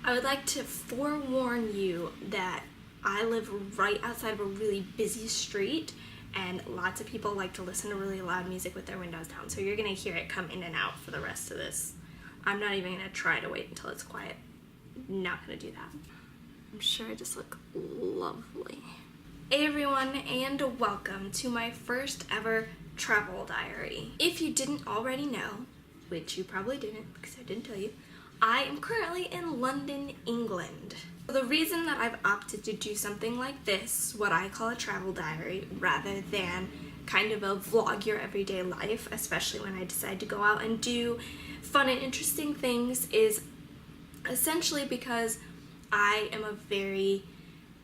I would like to forewarn you that I live right outside of a really busy street, and lots of people like to listen to really loud music with their windows down, so you're going to hear it come in and out for the rest of this. I'm not even going to try to wait until it's quiet. Not going to do that. I'm sure I just look lovely. Hey everyone, and welcome to my first ever travel diary. If you didn't already know, which you probably didn't because I didn't tell you, I am currently in London, England. The reason that I've opted to do something like this, what I call a travel diary, rather than kind of a vlog your everyday life, especially when I decide to go out and do fun and interesting things, is essentially because I am a very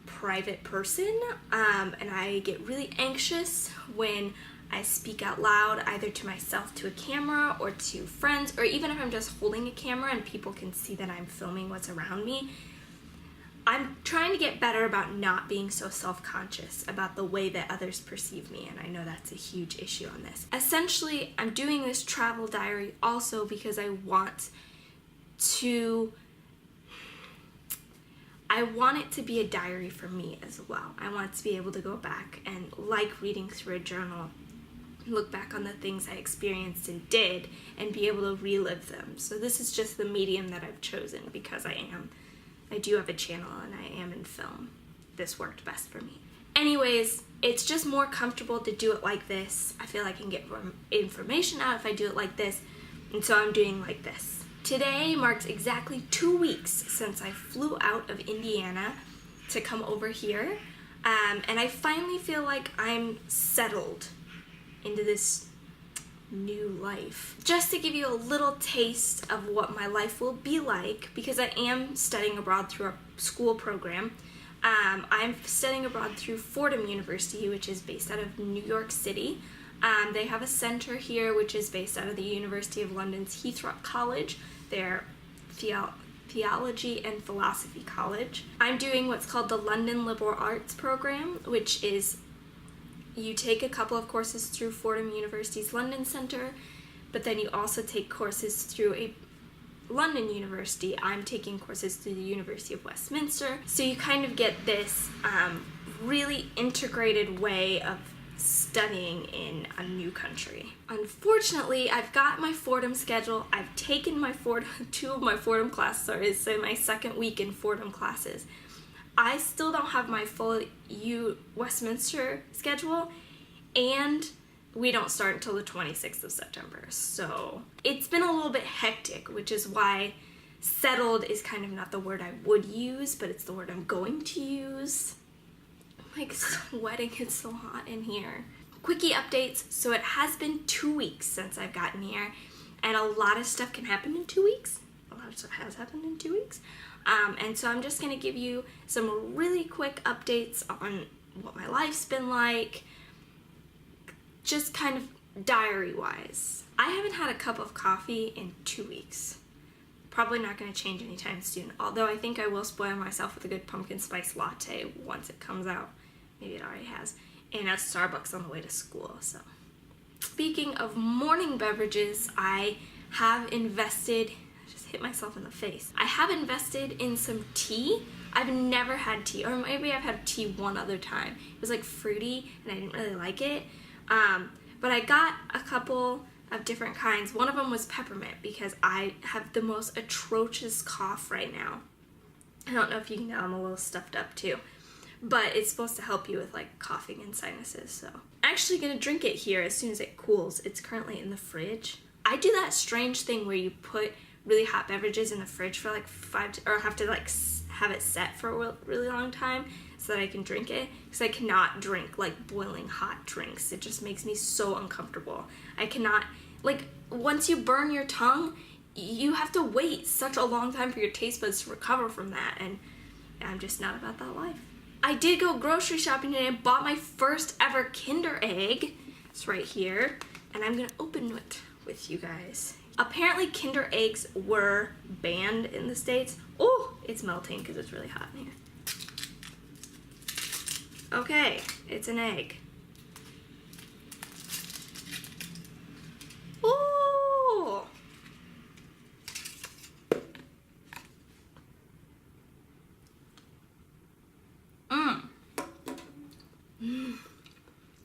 private person, and I get really anxious when I speak out loud, either to myself, to a camera, or to friends, or even if I'm just holding a camera and people can see that I'm filming what's around me. I'm trying to get better about not being so self-conscious about the way that others perceive me, and I know that's a huge issue on this. Essentially, I'm doing this travel diary also because I want it to be a diary for me as well. I want to be able to go back and, like reading through a journal, look back on the things I experienced and did and be able to relive them. So this is just the medium that I've chosen because I do have a channel and I am in film. This worked best for me. Anyways, it's just more comfortable to do it like this. I feel like I can get more information out if I do it like this, and so I'm doing like this. Today marks exactly 2 weeks since I flew out of Indiana to come over here, and I finally feel like I'm settled into this new life. Just to give you a little taste of what my life will be like, because I am studying abroad through a school program. I'm studying abroad through Fordham University, which is based out of New York City. They have a center here which is based out of the University of London's Heathrow College, their Theology and Philosophy College. I'm doing what's called the London Liberal Arts program, which is you take a couple of courses through Fordham University's London Center, but then you also take courses through a London university. I'm taking courses through the University of Westminster. So you kind of get this really integrated way of studying in a new country. Unfortunately, I've got my Fordham schedule. I've taken my two of my Fordham classes, so my second week in Fordham classes. I still don't have my full Westminster schedule, and we don't start until the 26th of September. So it's been a little bit hectic, which is why settled is kind of not the word I would use, but it's the word I'm going to use. I'm like sweating, it's so hot in here. Quickie updates. So it has been 2 weeks since I've gotten here, and a lot of stuff can happen in 2 weeks. A lot of stuff has happened in 2 weeks. And so I'm just going to give you some really quick updates on what my life's been like, just kind of diary-wise. I haven't had a cup of coffee in 2 weeks. Probably not going to change anytime soon, although I think I will spoil myself with a good pumpkin spice latte once it comes out. Maybe it already has. And a Starbucks on the way to school. So, speaking of morning beverages, I have invested... hit myself in the face. I have invested in some tea. I've never had tea, or maybe I've had tea one other time. It was like fruity and I didn't really like it. But I got a couple of different kinds. One of them was peppermint because I have the most atrocious cough right now. I don't know if you can tell, I'm a little stuffed up too. But it's supposed to help you with like coughing and sinuses, so. I'm actually gonna drink it here as soon as it cools. It's currently in the fridge. I do that strange thing where you put really hot beverages in the fridge for like have to like have it set for a really long time so that I can drink it, because I cannot drink like boiling hot drinks. It just makes me so uncomfortable. I cannot, like, once you burn your tongue, you have to wait such a long time for your taste buds to recover from that, and I'm just not about that life. I did go grocery shopping today and bought my first ever Kinder Egg. It's right here, and I'm gonna open it with you guys. Apparently Kinder Eggs were banned in the States. Oh, it's melting because it's really hot in here. Okay, it's an egg. Ooh!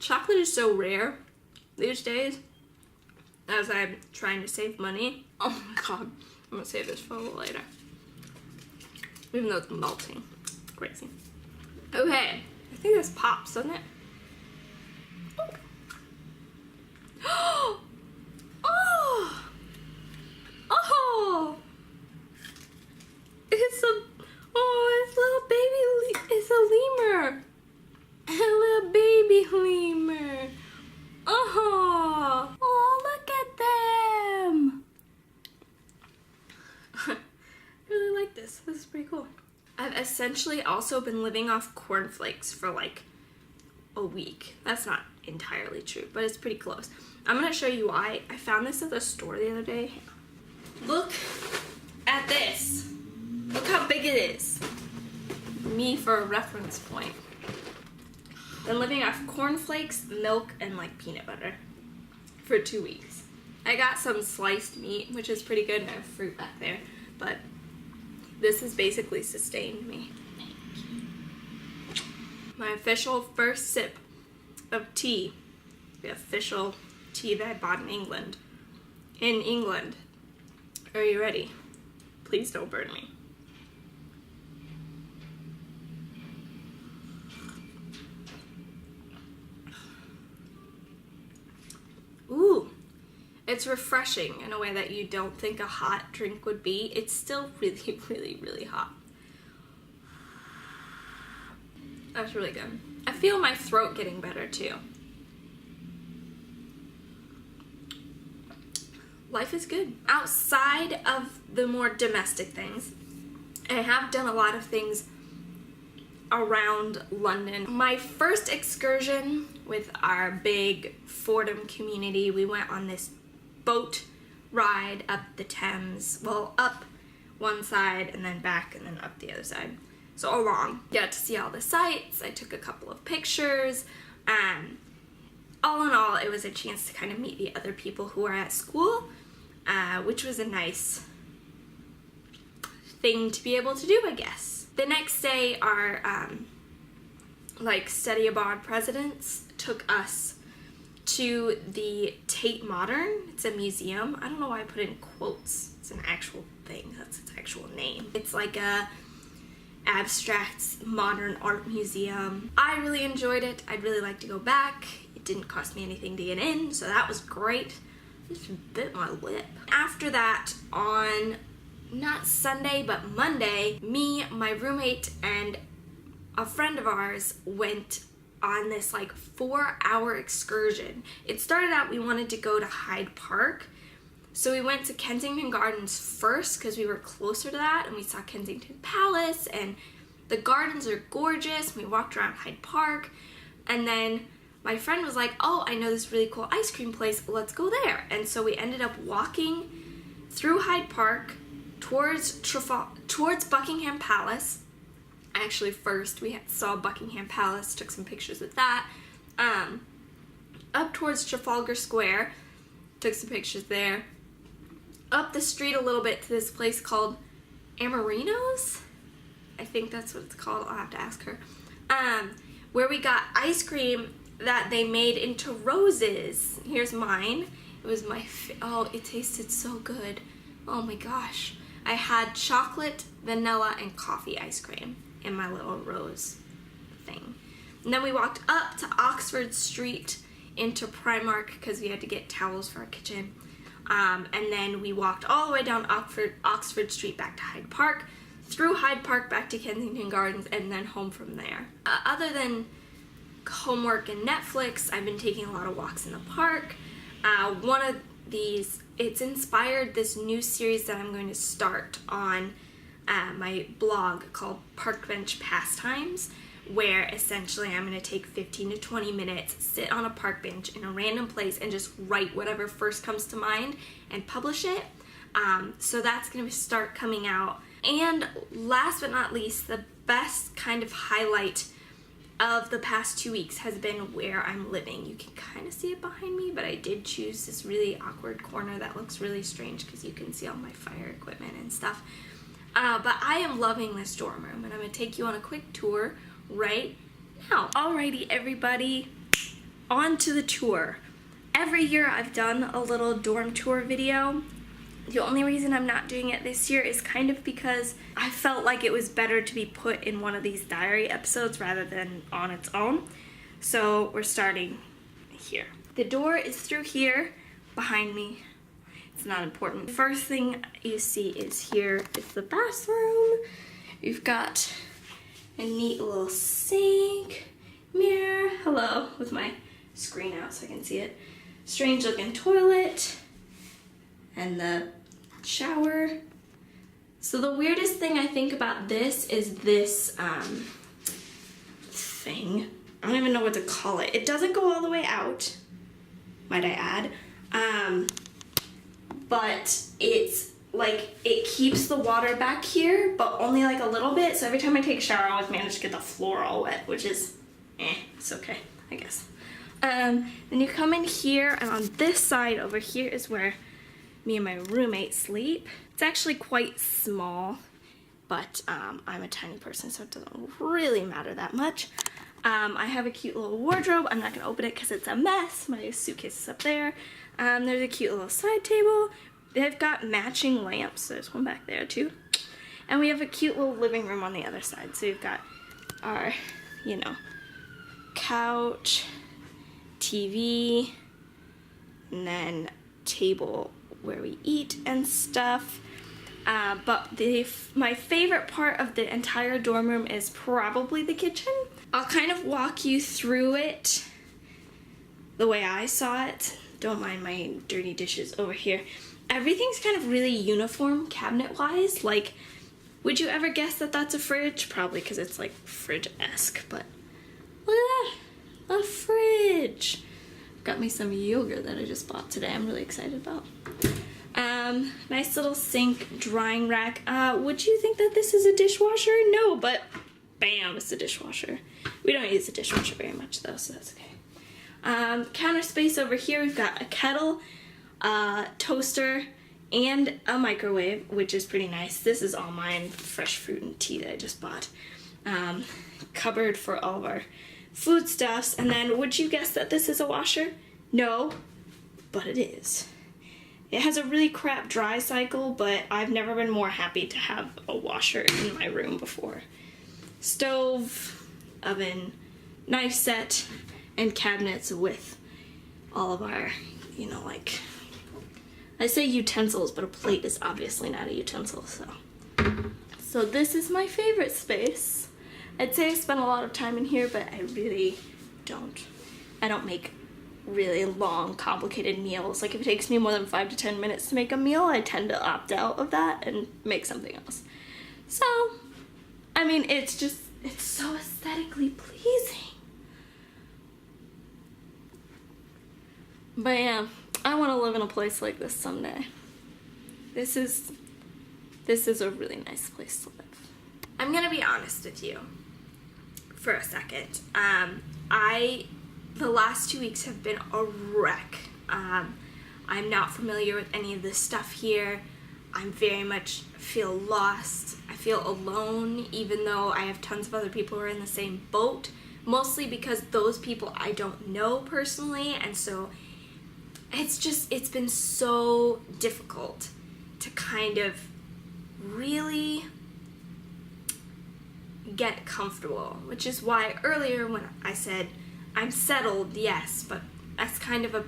Chocolate is so rare these days as I'm trying to save money. Oh my god, I'm gonna save this for a little later. Even though it's melting. Crazy. Okay, I think this pops, doesn't it? Oh! Oh! Oh! It's little baby, it's a lemur. A little baby lemur. Oh! Oh, look at them! I really like this. This is pretty cool. I've essentially also been living off cornflakes for like a week. That's not entirely true, but it's pretty close. I'm gonna show you why. I found this at the store the other day. Look at this. Look how big it is. Me for a reference point. Been living off cornflakes, milk, and like peanut butter for 2 weeks. I got some sliced meat, which is pretty good, and I have fruit back there, but this has basically sustained me. My official first sip of tea. The official tea that I bought in England. In England. Are you ready? Please don't burn me. Ooh, it's refreshing in a way that you don't think a hot drink would be. It's still really, really, really hot. That's really good. I feel my throat getting better too. Life is good. Outside of the more domestic things, I have done a lot of things around London. My first excursion with our big Fordham community, we went on this boat ride up the Thames. Well, up one side and then back and then up the other side. So along. Got to see all the sights. I took a couple of pictures. All in all, it was a chance to kind of meet the other people who are at school, which was a nice thing to be able to do, I guess. The next day, our like study abroad presidents took us to the Tate Modern. It's a museum. I don't know why I put it in quotes. It's an actual thing. That's its actual name. It's like a abstract modern art museum. I really enjoyed it. I'd really like to go back. It didn't cost me anything to get in, so that was great. Just bit my lip. After that, on not Sunday but Monday, me, my roommate, and a friend of ours went on this like 4-hour excursion. It started out we wanted to go to Hyde Park, so we went to Kensington Gardens first because we were closer to that, and we saw Kensington Palace, and the gardens are gorgeous. We walked around Hyde Park, and then my friend was like, oh, I know this really cool ice cream place, let's go there. And so we ended up walking through Hyde Park towards Buckingham Palace. Actually, first we saw Buckingham Palace, took some pictures of that. Up towards Trafalgar Square, took some pictures there. Up the street a little bit to this place called Amarinos? I think that's what it's called. I'll have to ask her. Where we got ice cream that they made into roses. Here's mine. It was my oh, it tasted so good. Oh my gosh. I had chocolate, vanilla, and coffee ice cream in my little rose thing. And then we walked up to Oxford Street into Primark because we had to get towels for our kitchen. And then we walked all the way down Oxford Street back to Hyde Park, through Hyde Park back to Kensington Gardens, and then home from there. Other than homework and Netflix, I've been taking a lot of walks in the park. One of these, it's inspired this new series that I'm going to start on my blog called Park Bench Pastimes, where essentially I'm going to take 15 to 20 minutes, sit on a park bench in a random place, and just write whatever first comes to mind and publish it. So that's going to start coming out. And last but not least, the best kind of highlight of the past 2 weeks has been where I'm living. You can kind of see it behind me, but I did choose this really awkward corner that looks really strange because you can see all my fire equipment and stuff. But I am loving this dorm room, and I'm going to take you on a quick tour right now. Alrighty, everybody. on to the tour. Every year I've done a little dorm tour video. The only reason I'm not doing it this year is kind of because I felt like it was better to be put in one of these diary episodes rather than on its own. So we're starting here. The door is through here behind me. It's not important. The first thing you see is here is the bathroom. You've got a neat little sink, mirror, hello, with my screen out so I can see it. Strange looking toilet, and the shower. So the weirdest thing I think about this is this thing. I don't even know what to call it. It doesn't go all the way out, might I add. But it's like, it keeps the water back here, but only like a little bit. So every time I take a shower, I always manage to get the floor all wet, which is, it's okay, I guess. Then you come in here, and on this side over here is where me and my roommate sleep. It's actually quite small, but I'm a tiny person, so it doesn't really matter that much. I have a cute little wardrobe. I'm not gonna open it because it's a mess. My suitcase is up there. There's a cute little side table. They've got matching lamps. There's one back there too. And we have a cute little living room on the other side. So you've got our, you know, couch, TV, and then table where we eat and stuff. But my favorite part of the entire dorm room is probably the kitchen. I'll kind of walk you through it the way I saw it. Don't mind my dirty dishes over here. Everything's kind of really uniform cabinet-wise. Like, would you ever guess that that's a fridge? Probably because it's like fridge-esque, but look at that, a fridge. Got me some yogurt that I just bought today. I'm really excited about. Nice little sink, drying rack. Would you think that this is a dishwasher? No, but bam, it's a dishwasher. We don't use the dishwasher very much though, so that's okay. Counter space over here, we've got a kettle, toaster, and a microwave, which is pretty nice. This is all mine, fresh fruit and tea that I just bought. Cupboard for all of our foodstuffs, and then would you guess that this is a washer? No, but it is. It has a really crap dry cycle, but I've never been more happy to have a washer in my room before. Stove, oven, knife set, and cabinets with all of our, you know, like, I say utensils, but a plate is obviously not a utensil, so. So this is my favorite space. I'd say I spend a lot of time in here, but I really don't. I don't make really long, complicated meals. Like, if it takes me more than 5 to 10 minutes to make a meal, I tend to opt out of that and make something else. So, I mean, it's just, it's so aesthetically pleasing. But yeah, I want to live in a place like this someday. This is a really nice place to live. I'm gonna be honest with you for a second. The last 2 weeks have been a wreck. I'm not familiar with any of this stuff here. I very much feel lost. I feel alone, even though I have tons of other people who are in the same boat, mostly because those people I don't know personally, and so it's been so difficult to kind of really get comfortable, which is why earlier when I said I'm settled, yes, but that's kind of a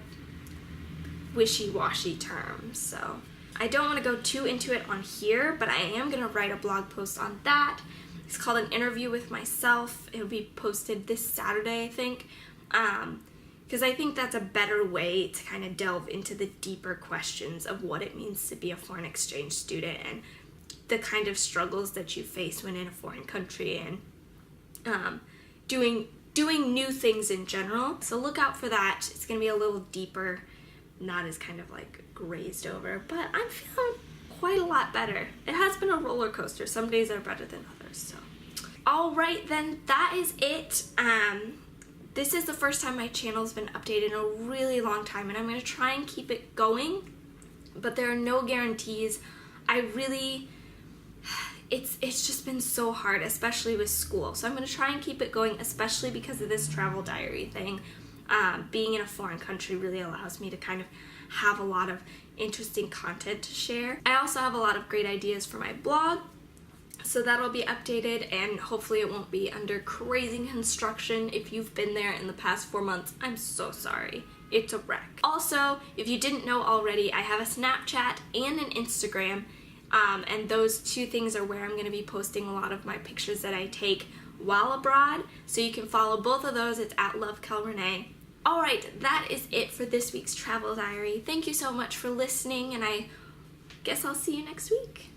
wishy-washy term, so I don't want to go too into it on here, but I am going to write a blog post on that. It's called An Interview with Myself. It'll be posted this Saturday, I think, because I think that's a better way to kind of delve into the deeper questions of what it means to be a foreign exchange student and the kind of struggles that you face when in a foreign country and doing new things in general. So look out for that. It's going to be a little deeper, not as kind of like grazed over, but I'm feeling quite a lot better. It has been a roller coaster. Some days are better than others, so. All right, then that is it. This is the first time my channel's been updated in a really long time, and I'm going to try and keep it going, but there are no guarantees. It's just been so hard, especially with school. So I'm going to try and keep it going, especially because of this travel diary thing. being in a foreign country really allows me to kind of have a lot of interesting content to share. I also have a lot of great ideas for my blog, so that'll be updated, and hopefully it won't be under crazy construction. If you've been there in the past 4 months, I'm so sorry. It's a wreck. Also, if you didn't know already, I have a Snapchat and an Instagram, and those two things are where I'm going to be posting a lot of my pictures that I take while abroad, so you can follow both of those. It's at LoveKelRenee. Alright, that is it for this week's travel diary. Thank you so much for listening, and I guess I'll see you next week.